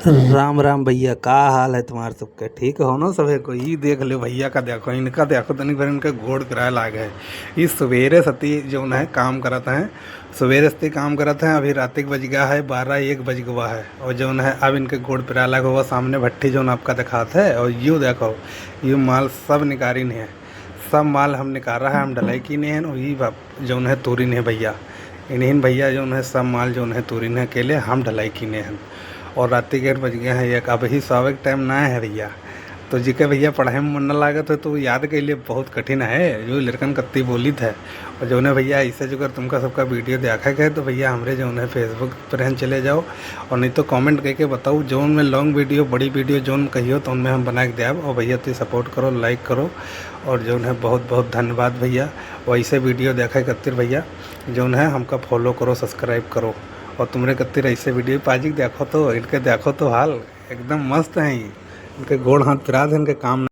राम राम भैया, का हाल है तुम्हारे सबके? ठीक हो ना सभी को? ये देख लो भैया का, देखो इनका, देखो तनिक फिर इनके घोड़ किराया लागे है। ये सवेरे सती जो है काम करत हैं, सवेरे सती काम करत हैं। अभी रात के बज गया है 12-1 बज गया है, और जो है अब इनके घोड़ पिरा लगा हुआ सामने भट्टी जो आपका दिखाता है। और यूँ देखो, ये माल सब निकारी नहीं है, सब माल हम निकाल रहा है, हम ढलाई की नहीं है। और ये जो है तूरी नहीं है भैया, इन्हीं भैया जो है सब माल जो है तूरी नहीं अकेले हम ढलाई की नहीं है। और रात के 1 बज गए हैं, एक अभी सोवे के टाइम ना है भैया। तो जिके भैया पढ़ाई में मन न लागत है तो याद के लिए बहुत कठिन है, जो लड़कन कत्ती बोली था। और जो है भैया ऐसे जो अगर तुमका सबका वीडियो देखा गया तो भैया हमारे जो है फेसबुक पर हम चले जाओ, और नहीं तो कमेंट करके बताओ जो में लॉन्ग वीडियो बड़ी वीडियो जो कहियो तो उनमें हम बना के देव। और भैया तो सपोर्ट करो, लाइक करो, और जो है बहुत बहुत धन्यवाद भैया। वैसे वीडियो देखा कत्तिर भैया जो है हमका फॉलो करो, सब्सक्राइब करो। और तुमरे कत्तिर ऐसे वीडियो पाजी देखो तो इनके देखो तो हाल एकदम मस्त हैं। इनके गोड़ हाथ पिरा इनके काम